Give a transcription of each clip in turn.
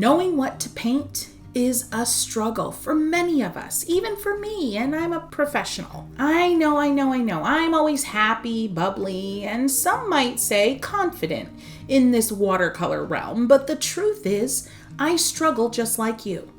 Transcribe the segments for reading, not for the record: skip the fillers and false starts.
Knowing what to paint is a struggle for many of us, even for me, and I'm a professional. I know. I'm always happy, bubbly, and some might say confident in this watercolor realm, but the truth is, I struggle just like you.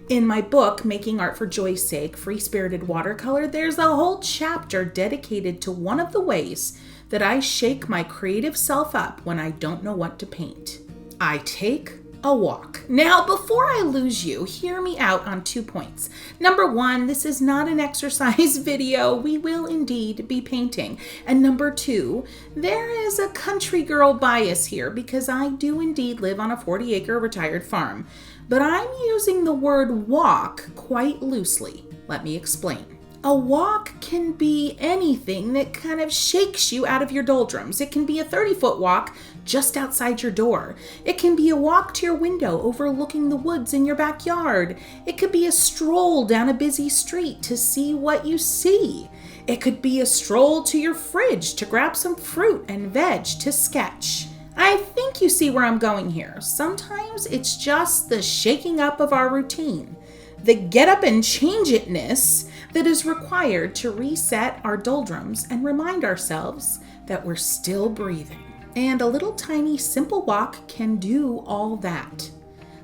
In my book, Making Art for Joy's Sake, Free-Spirited Watercolor, there's a whole chapter dedicated to one of the ways that I shake my creative self up when I don't know what to paint. I take a walk. Now, before I lose you, hear me out on 2 points. Number 1, this is not an exercise video. We will indeed be painting. And number 2, there is a country girl bias here because I do indeed live on a 40-acre retired farm. But I'm using the word walk quite loosely. Let me explain. A walk can be anything that kind of shakes you out of your doldrums. It can be a 30-foot walk just outside your door. It can be a walk to your window overlooking the woods in your backyard. It could be a stroll down a busy street to see what you see. It could be a stroll to your fridge to grab some fruit and veg to sketch. I think you see where I'm going here. Sometimes it's just the shaking up of our routine, the get up and change itness that is required to reset our doldrums and remind ourselves that we're still breathing. And a little tiny simple walk can do all that.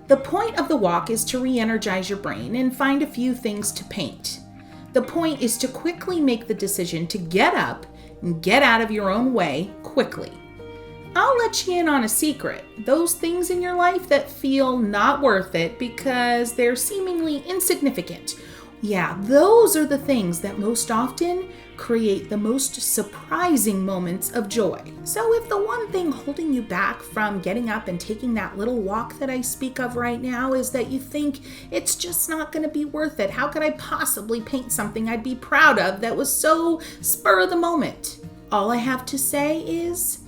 The point of the walk is to re-energize your brain and find a few things to paint. The point is to quickly make the decision to get up and get out of your own way quickly. I'll let you in on a secret. Those things in your life that feel not worth it because they're seemingly insignificant. Yeah, those are the things that most often create the most surprising moments of joy. So if the one thing holding you back from getting up and taking that little walk that I speak of right now is that you think it's just not going to be worth it, how could I possibly paint something I'd be proud of that was so spur of the moment? All I have to say is,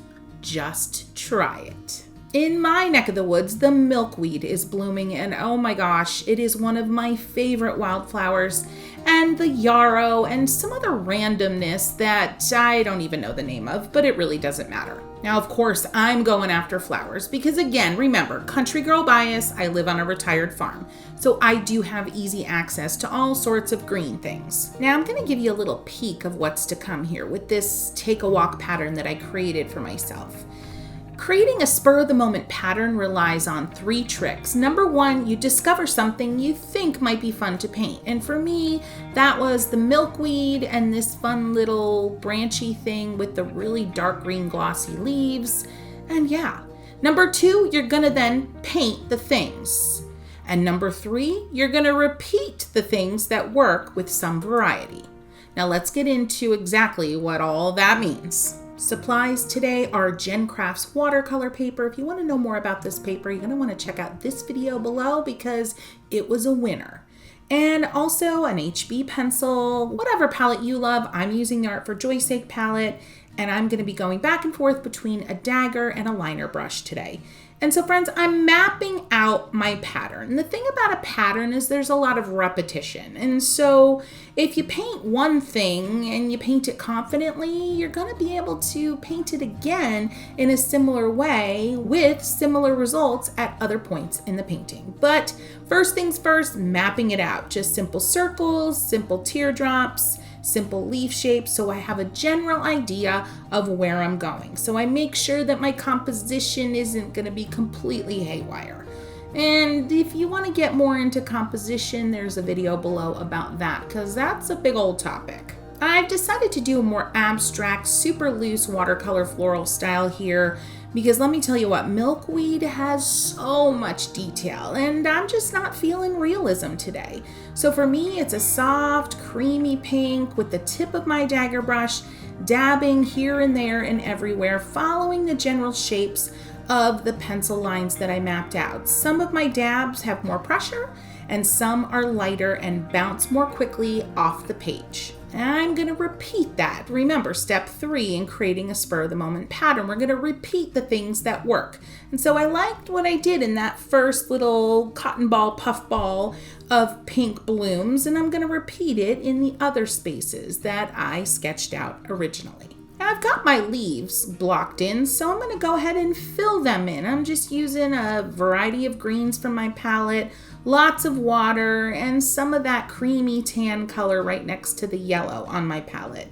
just try it. In my neck of the woods, the milkweed is blooming, and oh my gosh, it is one of my favorite wildflowers, and the yarrow and some other randomness that I don't even know the name of, but it really doesn't matter. Now, of course, I'm going after flowers because, again, remember, country girl bias, I live on a retired farm, so I do have easy access to all sorts of green things. Now, I'm going to give you a little peek of what's to come here with this take a walk pattern that I created for myself. Creating a spur-of-the-moment pattern relies on 3 tricks. Number 1, you discover something you think might be fun to paint. And for me, that was the milkweed and this fun little branchy thing with the really dark green glossy leaves. And yeah. Number 2, you're gonna then paint the things. And number 3, you're gonna repeat the things that work with some variety. Now let's get into exactly what all that means. Supplies today are Jen Crafts watercolor paper. If you want to know more about this paper, you're going to want to check out this video below because it was a winner. And also an HB pencil, whatever palette you love. I'm using the Art for Joy's Sake palette, and I'm going to be going back and forth between a dagger and a liner brush today. And so friends, I'm mapping out my pattern. The thing about a pattern is there's a lot of repetition. And so if you paint one thing and you paint it confidently, you're gonna be able to paint it again in a similar way with similar results at other points in the painting. But first things first, mapping it out. Just simple circles, simple teardrops, simple leaf shapes, so I have a general idea of where I'm going. So I make sure that my composition isn't going to be completely haywire. And if you want to get more into composition, there's a video below about that because that's a big old topic. I've decided to do a more abstract, super loose watercolor floral style here because let me tell you what, milkweed has so much detail and I'm just not feeling realism today. So for me, it's a soft, creamy pink with the tip of my dagger brush dabbing here and there and everywhere, following the general shapes of the pencil lines that I mapped out. Some of my dabs have more pressure and some are lighter and bounce more quickly off the page. And I'm going to repeat that. Remember, step 3 in creating a spur-of-the-moment pattern. We're going to repeat the things that work. And so I liked what I did in that first little cotton ball, puff ball of pink blooms, and I'm going to repeat it in the other spaces that I sketched out originally. Now I've got my leaves blocked in, so I'm going to go ahead and fill them in. I'm just using a variety of greens from my palette, lots of water, and some of that creamy tan color right next to the yellow on my palette.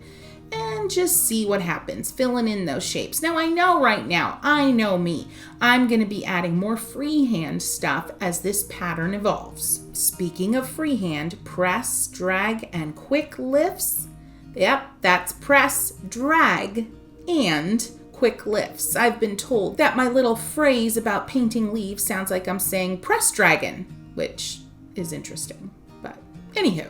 And just see what happens, filling in those shapes. Now I know right now, I know me, I'm going to be adding more freehand stuff as this pattern evolves. Speaking of freehand, press, drag, and quick lifts. Yep, that's press, drag, and quick lifts. I've been told that my little phrase about painting leaves sounds like I'm saying press dragon, which is interesting, but anywho.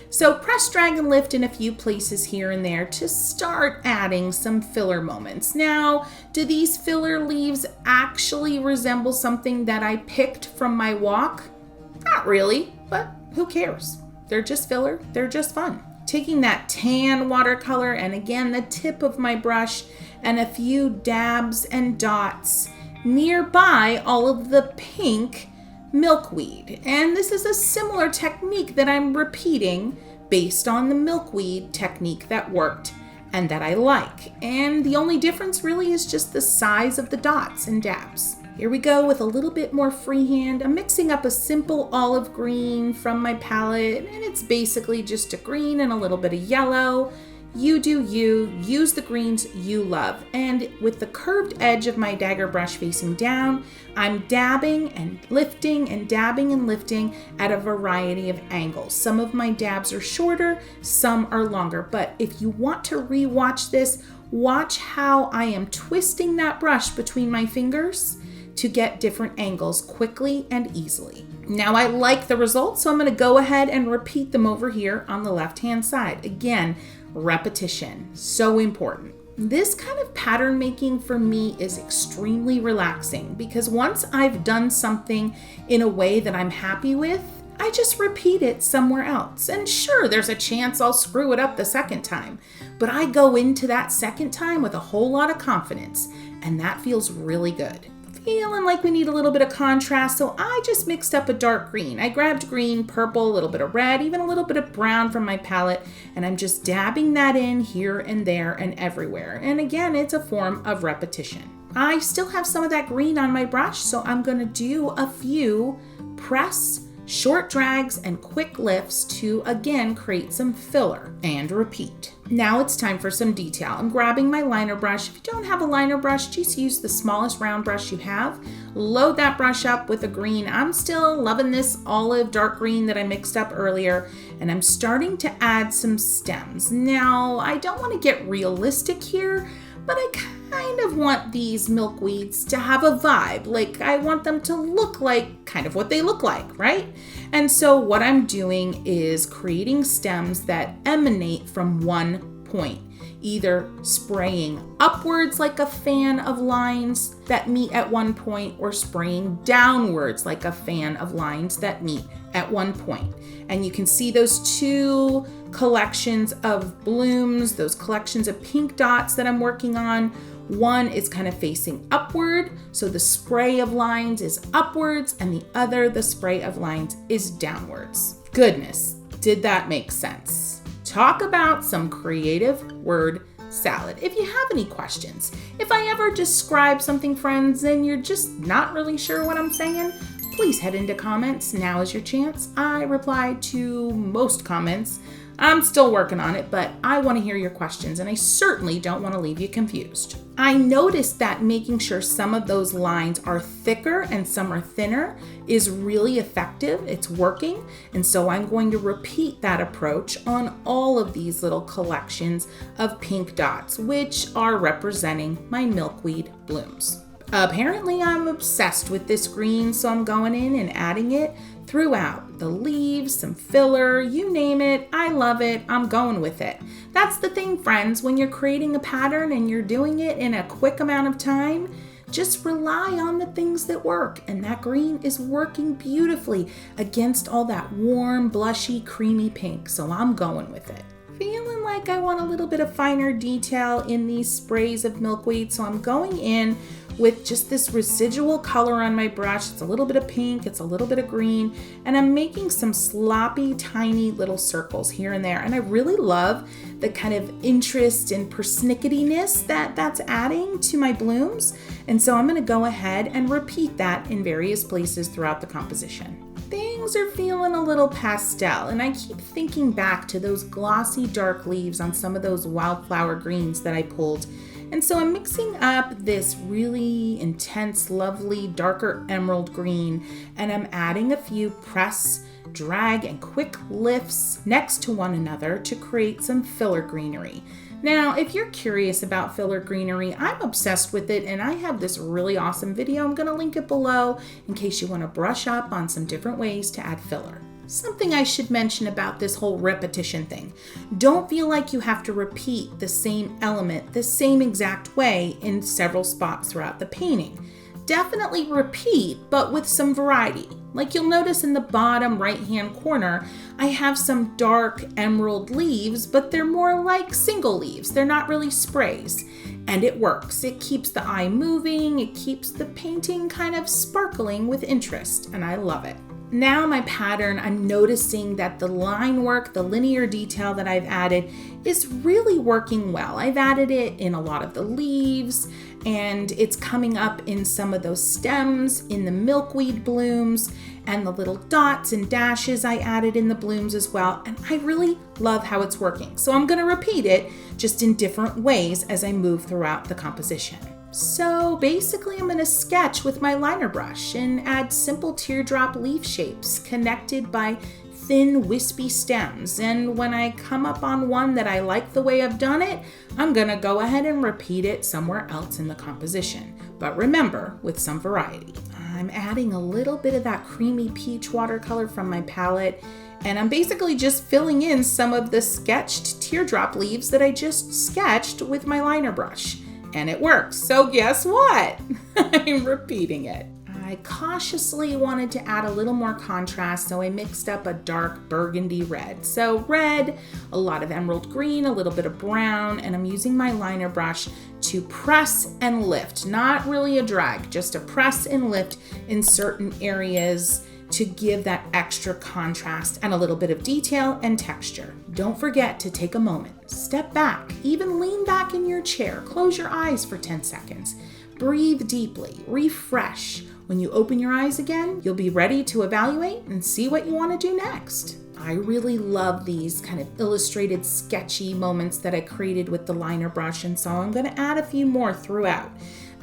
So press, drag, and lift in a few places here and there to start adding some filler moments. Now, do these filler leaves actually resemble something that I picked from my walk? Not really, but who cares? They're just filler, they're just fun. Taking that tan watercolor and again the tip of my brush and a few dabs and dots nearby all of the pink milkweed. And this is a similar technique that I'm repeating based on the milkweed technique that worked and that I like. And the only difference really is just the size of the dots and dabs. Here we go with a little bit more freehand. I'm mixing up a simple olive green from my palette, and it's basically just a green and a little bit of yellow. You do you, use the greens you love. And with the curved edge of my dagger brush facing down, I'm dabbing and lifting and dabbing and lifting at a variety of angles. Some of my dabs are shorter, some are longer. But if you want to re-watch this, watch how I am twisting that brush between my fingers to get different angles quickly and easily. Now I like the results, so I'm going to go ahead and repeat them over here on the left-hand side. Again, repetition, so important. This kind of pattern making for me is extremely relaxing because once I've done something in a way that I'm happy with, I just repeat it somewhere else. And sure, there's a chance I'll screw it up the second time, but I go into that second time with a whole lot of confidence, and that feels really good. Feeling like we need a little bit of contrast, so I just mixed up a dark green. I grabbed green, purple, a little bit of red, even a little bit of brown from my palette, and I'm just dabbing that in here and there and everywhere. And again, it's a form of repetition. I still have some of that green on my brush, so I'm going to do a few press, short drags, and quick lifts to again create some filler and repeat. Now it's time for some detail. I'm grabbing my liner brush. If you don't have a liner brush, just use the smallest round brush you have. Load that brush up with a green. I'm still loving this olive dark green that I mixed up earlier, and I'm starting to add some stems. Now, I don't want to get realistic here, but I kind of want these milkweeds to have a vibe. Like I want them to look like kind of what they look like, right? And so what I'm doing is creating stems that emanate from one point, either spraying upwards like a fan of lines that meet at one point or spraying downwards like a fan of lines that meet at one point. And you can see those two collections of blooms, those collections of pink dots that I'm working on. One is kind of facing upward, so the spray of lines is upwards, and the other, the spray of lines, is downwards. Goodness, did that make sense? Talk about some creative word salad. If you have any questions, if I ever describe something, friends, and you're just not really sure what I'm saying, please head into comments. Now is your chance. I reply to most comments. I'm still working on it, but I want to hear your questions, and I certainly don't want to leave you confused. I noticed that making sure some of those lines are thicker and some are thinner is really effective. It's working, and so I'm going to repeat that approach on all of these little collections of pink dots, which are representing my milkweed blooms. Apparently, I'm obsessed with this green, so I'm going in and adding it throughout. The leaves, some filler, you name it. I love it. I'm going with it. That's the thing, friends. When you're creating a pattern and you're doing it in a quick amount of time, just rely on the things that work. And that green is working beautifully against all that warm, blushy, creamy pink. So I'm going with it. Feeling like I want a little bit of finer detail in these sprays of milkweed, so I'm going in with just this residual color on my brush. It's a little bit of pink, it's a little bit of green, and I'm making some sloppy, tiny little circles here and there. And I really love the kind of interest and persnicketiness that's adding to my blooms. And so I'm gonna go ahead and repeat that in various places throughout the composition. Things are feeling a little pastel, and I keep thinking back to those glossy dark leaves on some of those wildflower greens that I pulled. And so I'm mixing up this really intense, lovely, darker emerald green, and I'm adding a few press, drag, and quick lifts next to one another to create some filler greenery. Now, if you're curious about filler greenery, I'm obsessed with it, and I have this really awesome video. I'm gonna link it below in case you wanna brush up on some different ways to add filler. Something I should mention about this whole repetition thing. Don't feel like you have to repeat the same element the same exact way in several spots throughout the painting. Definitely repeat, but with some variety. Like you'll notice in the bottom right-hand corner, I have some dark emerald leaves, but they're more like single leaves. They're not really sprays. And it works. It keeps the eye moving. It keeps the painting kind of sparkling with interest, and I love it. Now my pattern, I'm noticing that the line work, the linear detail that I've added is really working well. I've added it in a lot of the leaves, and it's coming up in some of those stems, in the milkweed blooms, and the little dots and dashes I added in the blooms as well. And I really love how it's working. So I'm gonna repeat it just in different ways as I move throughout the composition. So basically I'm gonna sketch with my liner brush and add simple teardrop leaf shapes connected by thin wispy stems. And when I come up on one that I like the way I've done it, I'm gonna go ahead and repeat it somewhere else in the composition. But remember, with some variety. I'm adding a little bit of that creamy peach watercolor from my palette, and I'm basically just filling in some of the sketched teardrop leaves that I just sketched with my liner brush. And it works. So guess what? I'm repeating it. I cautiously wanted to add a little more contrast, so I mixed up a dark burgundy red. So red, a lot of emerald green, a little bit of brown, and I'm using my liner brush to press and lift. Not really a drag, just a press and lift in certain areas to give that extra contrast and a little bit of detail and texture. Don't forget to take a moment, step back, even lean back in your chair, close your eyes for 10 seconds, breathe deeply, refresh. When you open your eyes again, you'll be ready to evaluate and see what you want to do next. I really love these kind of illustrated, sketchy moments that I created with the liner brush, and so I'm going to add a few more throughout.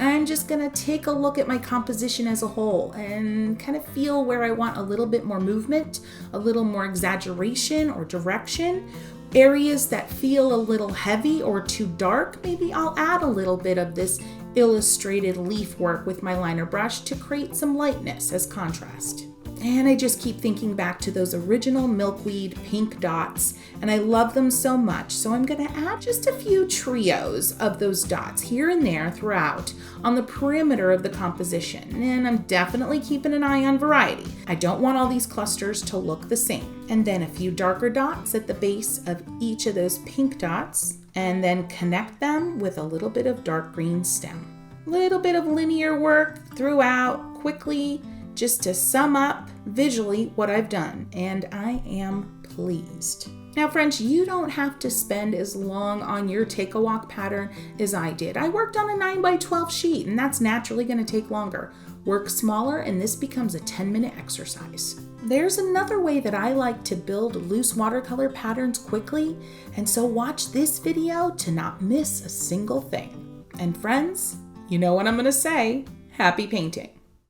I'm just gonna take a look at my composition as a whole and kind of feel where I want a little bit more movement, a little more exaggeration or direction. Areas that feel a little heavy or too dark, maybe I'll add a little bit of this illustrated leaf work with my liner brush to create some lightness as contrast. And I just keep thinking back to those original milkweed pink dots, and I love them so much. So I'm gonna add just a few trios of those dots here and there throughout on the perimeter of the composition. And I'm definitely keeping an eye on variety. I don't want all these clusters to look the same. And then a few darker dots at the base of each of those pink dots, and then connect them with a little bit of dark green stem. Little bit of linear work throughout quickly, just to sum up visually what I've done, and I am pleased. Now friends, you don't have to spend as long on your take a walk pattern as I did. I worked on a 9x12 sheet, and that's naturally gonna take longer. Work smaller, and this becomes a 10-minute exercise. There's another way that I like to build loose watercolor patterns quickly, and so watch this video to not miss a single thing. And friends, you know what I'm gonna say, happy painting.